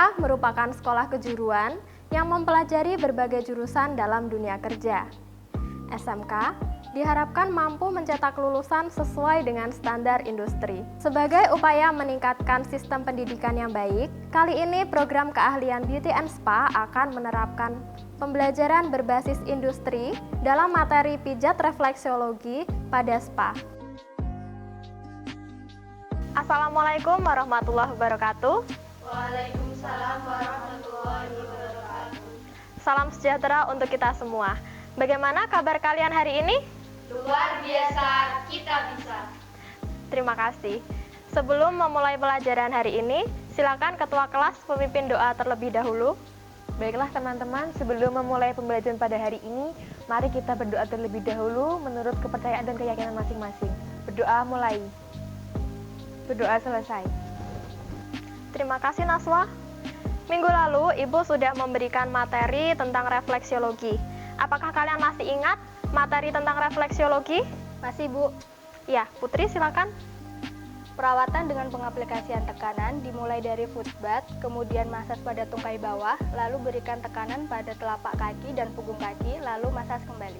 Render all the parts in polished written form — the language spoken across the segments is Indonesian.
SMK merupakan sekolah kejuruan yang mempelajari berbagai jurusan dalam dunia kerja. SMK diharapkan mampu mencetak lulusan sesuai dengan standar industri. Sebagai upaya meningkatkan sistem pendidikan yang baik, kali ini program keahlian Beauty and Spa akan menerapkan pembelajaran berbasis industri dalam materi pijat refleksiologi pada spa. Assalamualaikum warahmatullahi wabarakatuh. Waalaikumsalam warahmatullahi wabarakatuh. Salam sejahtera untuk kita semua. Bagaimana kabar kalian hari ini? Luar biasa, kita bisa. Terima kasih. Sebelum memulai pelajaran hari ini, silakan ketua kelas memimpin doa terlebih dahulu. Baiklah teman-teman, sebelum memulai pembelajaran pada hari ini, mari kita berdoa terlebih dahulu menurut kepercayaan dan keyakinan masing-masing. Berdoa mulai. Berdoa selesai. Terima kasih Naswa. Minggu lalu Ibu sudah memberikan materi tentang refleksiologi. Apakah kalian masih ingat materi tentang refleksiologi? Masih, Bu. Ya, Putri silakan. Perawatan dengan pengaplikasian tekanan dimulai dari foot bath, kemudian masas pada tungkai bawah, lalu berikan tekanan pada telapak kaki dan punggung kaki, lalu masas kembali.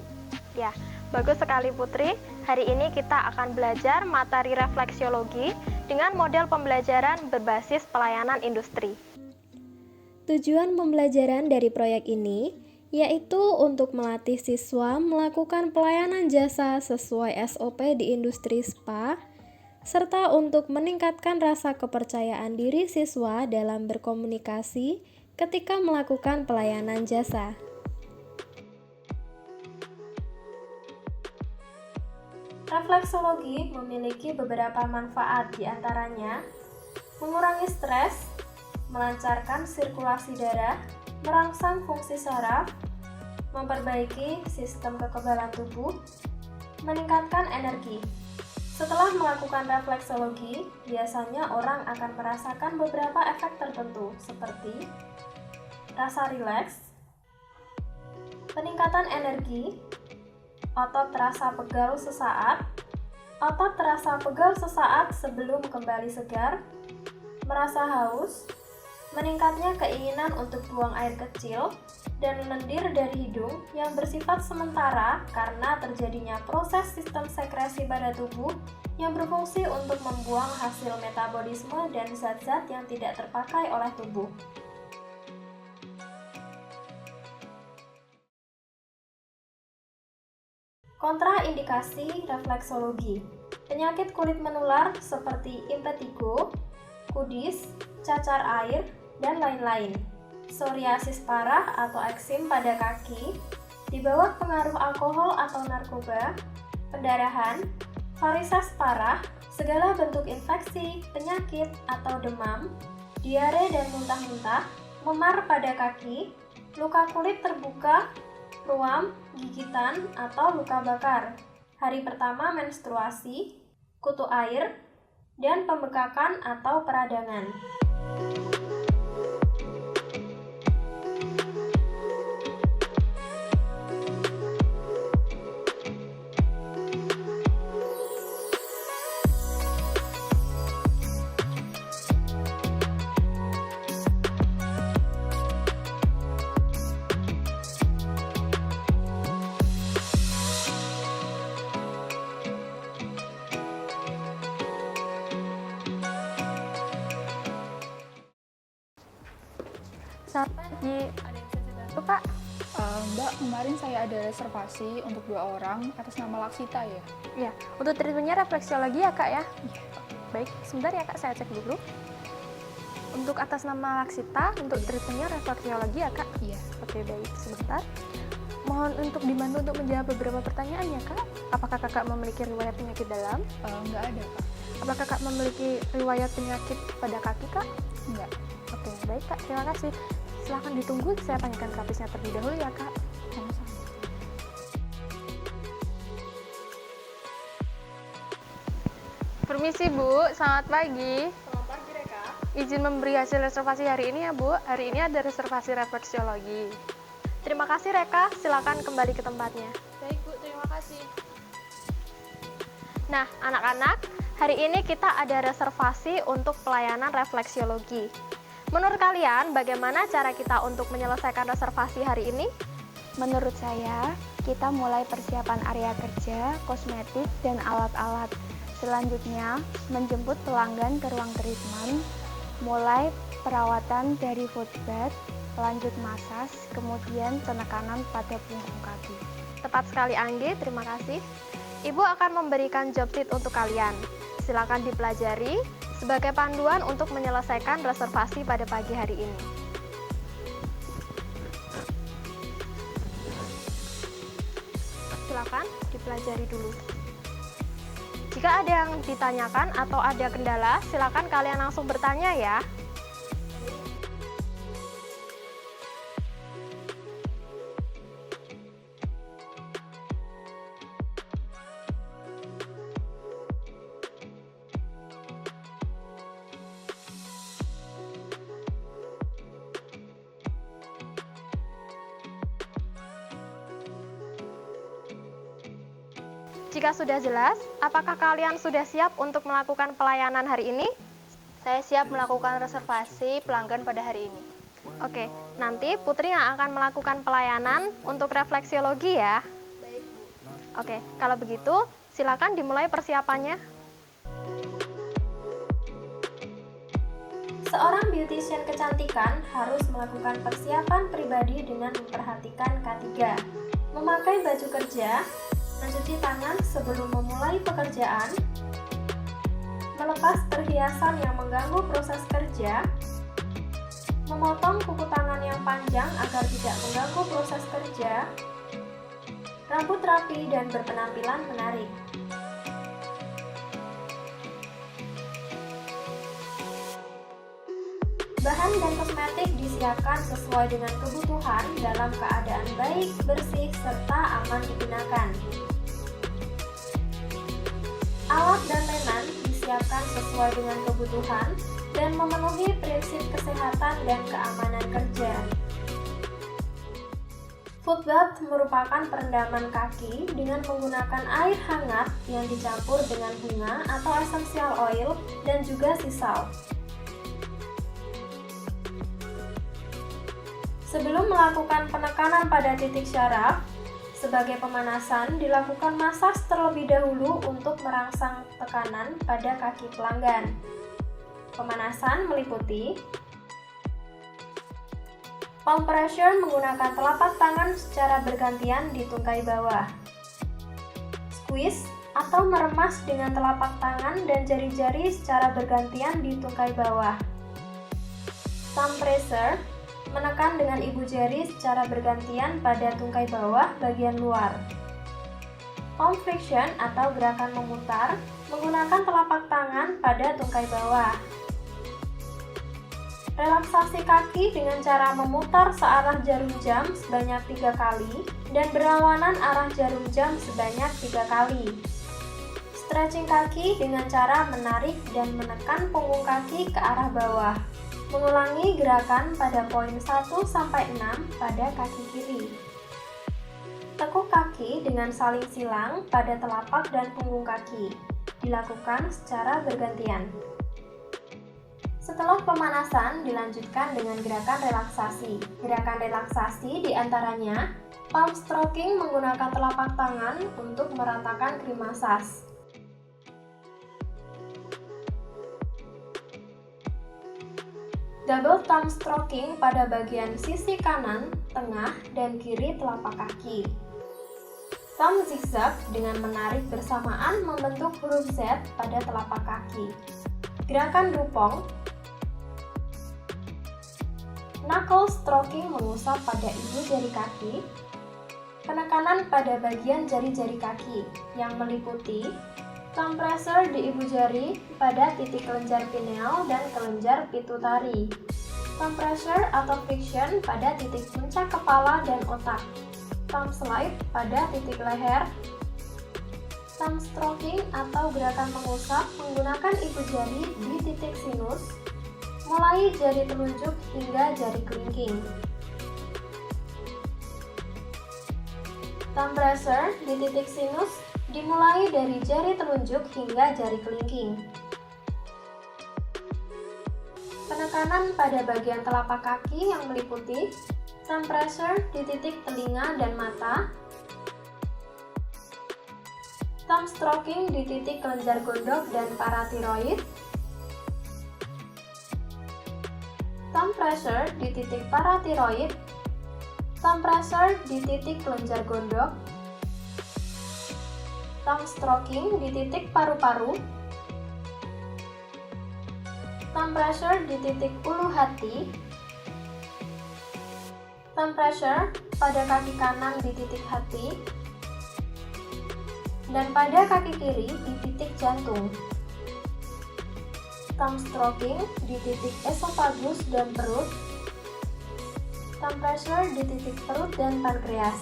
Ya, bagus sekali Putri. Hari ini kita akan belajar materi refleksiologi dengan model pembelajaran berbasis pelayanan industri. Tujuan pembelajaran dari proyek ini yaitu untuk melatih siswa melakukan pelayanan jasa sesuai SOP di industri spa, serta untuk meningkatkan rasa kepercayaan diri siswa dalam berkomunikasi ketika melakukan pelayanan jasa. Refleksologi memiliki beberapa manfaat, diantaranya mengurangi stres, melancarkan sirkulasi darah, merangsang fungsi saraf, memperbaiki sistem kekebalan tubuh, meningkatkan energi. Setelah melakukan refleksologi, biasanya orang akan merasakan beberapa efek tertentu seperti rasa rileks, peningkatan energi, otot terasa pegal sesaat sebelum kembali segar, merasa haus, meningkatnya keinginan untuk buang air kecil, dan lendir dari hidung yang bersifat sementara karena terjadinya proses sistem sekresi pada tubuh yang berfungsi untuk membuang hasil metabolisme dan zat-zat yang tidak terpakai oleh tubuh. Kontraindikasi refleksologi. Penyakit kulit menular seperti impetigo, kudis, cacar air, dan lain-lain. Psoriasis parah atau eksim pada kaki, di bawah pengaruh alkohol atau narkoba, pendarahan, varises parah, segala bentuk infeksi, penyakit atau demam, diare dan muntah-muntah, memar pada kaki, luka kulit terbuka, ruam, gigitan, atau luka bakar, hari pertama menstruasi, kutu air, dan pembekakan atau peradangan. Selamat pagi, ada yang bisa saya bantu Pak? Mbak, kemarin saya ada reservasi untuk 2 orang atas nama Laksita ya? Ya, untuk treatmentnya refleksiologi ya Kak ya? Iya. Baik, sebentar ya Kak, saya cek dulu. Untuk atas nama Laksita, untuk treatmentnya refleksiologi ya Kak? Iya. Oke, baik, sebentar. Mohon untuk dibantu untuk menjawab beberapa pertanyaan ya Kak. Apakah Kakak memiliki riwayat penyakit dalam? Nggak ada, Kak. Apakah Kakak memiliki riwayat penyakit pada kaki Kak? Nggak. Oke, baik Kak, terima kasih. Silahkan ditunggu, saya tanyakan grafisnya terlebih dahulu ya Kak. Sama-sama. Permisi Bu, selamat pagi. Selamat pagi, Reka. Izin memberi hasil reservasi hari ini ya Bu. Hari ini ada reservasi refleksiologi. Terima kasih Reka, silakan kembali ke tempatnya. Baik Bu, terima kasih. Nah, anak-anak, hari ini kita ada reservasi untuk pelayanan refleksiologi. Menurut kalian, bagaimana cara kita untuk menyelesaikan reservasi hari ini? Menurut saya, kita mulai persiapan area kerja, kosmetik, dan alat-alat. Selanjutnya, menjemput pelanggan ke ruang treatment, mulai perawatan dari foot bath, lanjut masas, kemudian penekanan pada punggung kaki. Tepat sekali Anggi, terima kasih. Ibu akan memberikan job sheet untuk kalian. Silakan dipelajari sebagai panduan untuk menyelesaikan reservasi pada pagi hari ini. Silakan dipelajari dulu. Jika ada yang ditanyakan atau ada kendala, silakan kalian langsung bertanya ya. Jika sudah jelas, apakah kalian sudah siap untuk melakukan pelayanan hari ini? Saya siap melakukan reservasi pelanggan pada hari ini. Oke, nanti Putri yang akan melakukan pelayanan untuk refleksiologi ya. Baik, Bu. Oke, kalau begitu silakan dimulai persiapannya. Seorang beautician kecantikan harus melakukan persiapan pribadi dengan memperhatikan K3. Memakai baju kerja, mencuci tangan sebelum memulai pekerjaan, melepas perhiasan yang mengganggu proses kerja, memotong kuku tangan yang panjang agar tidak mengganggu proses kerja, rambut rapi dan berpenampilan menarik. Bahan dan kosmetik disiapkan sesuai dengan kebutuhan dalam keadaan baik, bersih, serta aman digunakan. Alat dan lenan disiapkan sesuai dengan kebutuhan dan memenuhi prinsip kesehatan dan keamanan kerja. Foot bath merupakan perendaman kaki dengan menggunakan air hangat yang dicampur dengan bunga atau essential oil dan juga sea salt. Sebelum melakukan penekanan pada titik syaraf, sebagai pemanasan dilakukan masas terlebih dahulu untuk merangsang tekanan pada kaki pelanggan. Pemanasan meliputi palm pressure menggunakan telapak tangan secara bergantian di tungkai bawah, squeeze atau meremas dengan telapak tangan dan jari-jari secara bergantian di tungkai bawah, thumb pressure menekan dengan ibu jari secara bergantian pada tungkai bawah bagian luar. Palm flexion atau gerakan memutar menggunakan telapak tangan pada tungkai bawah. Relaksasi kaki dengan cara memutar searah jarum jam sebanyak 3 kali dan berlawanan arah jarum jam sebanyak 3 kali. Stretching kaki dengan cara menarik dan menekan punggung kaki ke arah bawah. Mengulangi gerakan pada poin 1-6 pada kaki kiri. Tekuk kaki dengan saling silang pada telapak dan punggung kaki. Dilakukan secara bergantian. Setelah pemanasan, dilanjutkan dengan gerakan relaksasi. Gerakan relaksasi diantaranya palm stroking menggunakan telapak tangan untuk meratakan krim masas. Double thumb stroking pada bagian sisi kanan, tengah, dan kiri telapak kaki. Thumb zigzag dengan menarik bersamaan membentuk huruf Z pada telapak kaki. Gerakan dupong. Knuckle stroking mengusap pada ibu jari kaki. Penekanan pada bagian jari-jari kaki yang meliputi thumb pressure di ibu jari pada titik kelenjar pineal dan kelenjar pituitari. Thumb pressure atau friction pada titik puncak kepala dan otak. Thumb slide pada titik leher. Thumb stroking atau gerakan mengusap menggunakan ibu jari di titik sinus, mulai jari telunjuk hingga jari kelingking. Thumb pressure di titik sinus dimulai dari jari telunjuk hingga jari kelingking. Penekanan pada bagian telapak kaki yang meliputi thumb pressure di titik telinga dan mata, thumb stroking di titik kelenjar gondok dan paratiroid, thumb pressure di titik paratiroid, thumb pressure di titik kelenjar gondok, thumb stroking di titik paru-paru, thumb pressure di titik ulu hati, thumb pressure pada kaki kanan di titik hati, dan pada kaki kiri di titik jantung. Thumb stroking di titik esophagus dan perut, thumb pressure di titik perut dan pankreas,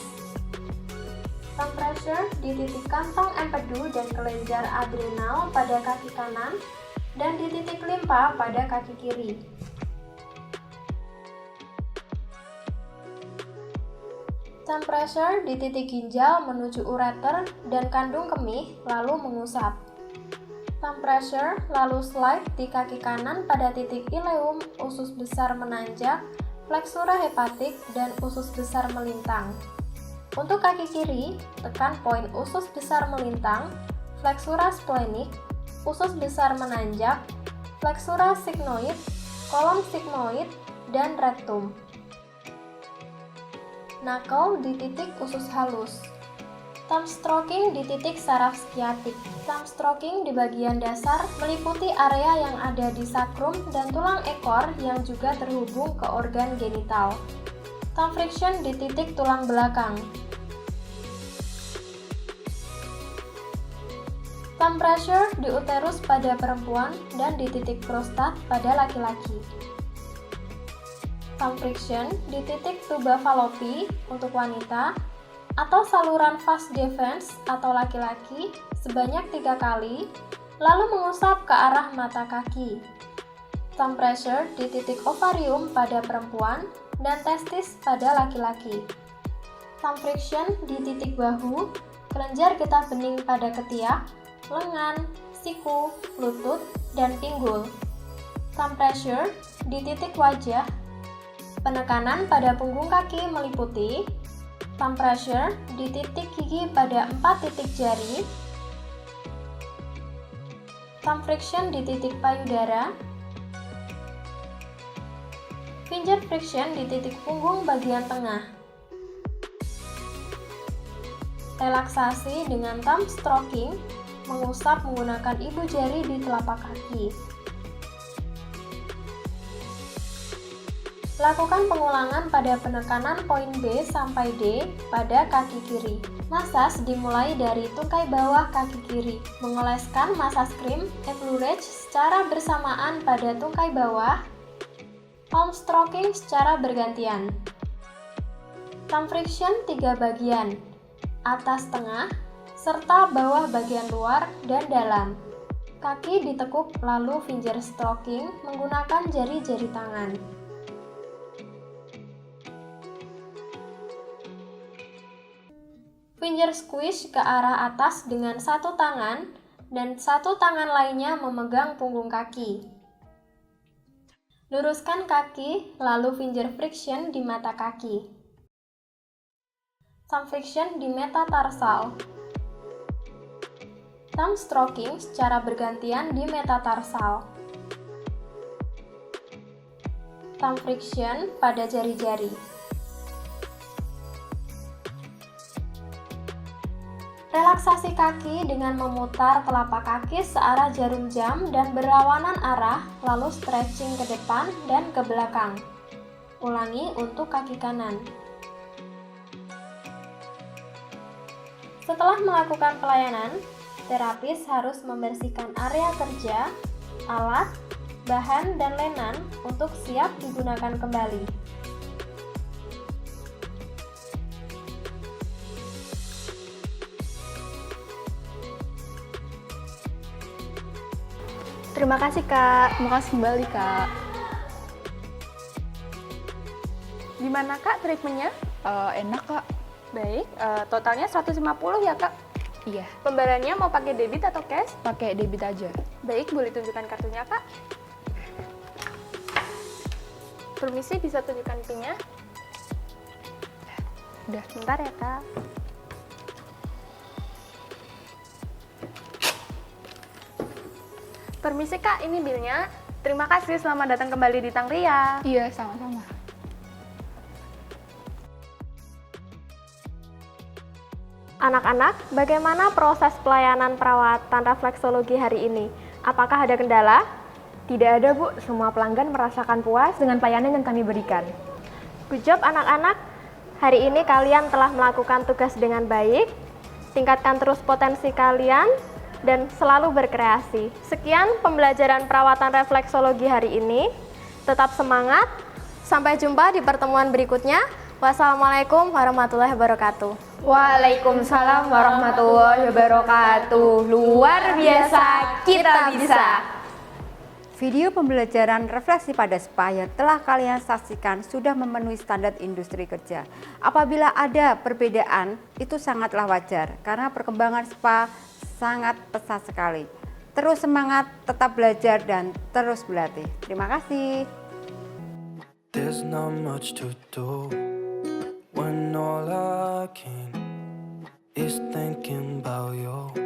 thumb pressure di titik kantong empedu dan kelenjar adrenal pada kaki kanan, dan di titik limpa pada kaki kiri. Thumb pressure di titik ginjal menuju ureter dan kandung kemih lalu mengusap. Thumb pressure lalu slide di kaki kanan pada titik ileum, usus besar menanjak, flexura hepatik, dan usus besar melintang. Untuk kaki kiri, tekan poin usus besar melintang, flexura splenic, usus besar menanjak, flexura sigmoid, kolon sigmoid, dan rektum. Knuckle di titik usus halus. Thumb stroking di titik saraf skiatik. Thumb stroking di bagian dasar meliputi area yang ada di sakrum dan tulang ekor yang juga terhubung ke organ genital. Thumb friction di titik tulang belakang. Thumb pressure di uterus pada perempuan dan di titik prostat pada laki-laki. Thumb friction di titik tuba fallopi untuk wanita atau saluran vas deferens atau laki-laki sebanyak 3 kali, lalu mengusap ke arah mata kaki. Thumb pressure di titik ovarium pada perempuan dan testis pada laki-laki. Thumb friction di titik bahu, kelenjar getah bening pada ketiak, lengan, siku, lutut, dan pinggul. Thumb pressure di titik wajah. Penekanan pada punggung kaki meliputi thumb pressure di titik gigi pada 4 titik jari, thumb friction di titik payudara, finger friction di titik punggung bagian tengah. Relaksasi dengan thumb stroking, mengusap menggunakan ibu jari di telapak kaki. Lakukan pengulangan pada penekanan poin B sampai D pada kaki kiri. Masas dimulai dari tungkai bawah kaki kiri. Mengoleskan masas krim effleurage secara bersamaan pada tungkai bawah. Palm stroking secara bergantian. Thumb friction 3 bagian, atas tengah, serta bawah bagian luar dan dalam. Kaki ditekuk lalu finger stroking menggunakan jari-jari tangan. Finger squish ke arah atas dengan satu tangan dan satu tangan lainnya memegang punggung kaki. Luruskan kaki lalu finger friction di mata kaki. Thumb friction di metatarsal. Thumb stroking secara bergantian di metatarsal. Thumb friction pada jari-jari. Relaksasi kaki dengan memutar telapak kaki searah jarum jam dan berlawanan arah, lalu stretching ke depan dan ke belakang. Ulangi untuk kaki kanan. Setelah melakukan pelayanan, terapis harus membersihkan area kerja, alat, bahan, dan lenan untuk siap digunakan kembali. Terima kasih, Kak. Terima kasih kembali, Kak. Gimana, Kak, treatmentnya? Enak, Kak. Baik, totalnya 150 ya, Kak? Iya, Pembayarannya mau pakai debit atau cash? pakai debit aja. Baik, boleh tunjukkan kartunya, Kak? Permisi, bisa tunjukkan PIN-nya? Udah, bentar ya Kak. Permisi Kak, ini bilnya. Terima kasih, selamat datang kembali di Tangria. Iya, sama-sama. Anak-anak, bagaimana proses pelayanan perawatan refleksologi hari ini? Apakah ada kendala? Tidak ada Bu, semua pelanggan merasakan puas dengan pelayanan yang kami berikan. Good job anak-anak. Hari ini kalian telah melakukan tugas dengan baik. Tingkatkan terus potensi kalian dan selalu berkreasi. Sekian pembelajaran perawatan refleksologi hari ini. Tetap semangat. Sampai jumpa di pertemuan berikutnya. Wassalamualaikum warahmatullahi wabarakatuh. Waalaikumsalam warahmatullahi wabarakatuh. Luar biasa, kita bisa. Video pembelajaran refleksi pada spa yang telah kalian saksikan sudah memenuhi standar industri kerja. Apabila ada perbedaan, itu sangatlah wajar karena perkembangan spa sangat pesat sekali. Terus semangat, tetap belajar dan terus berlatih. Terima kasih. There's not much to do when all I can is thinking about you.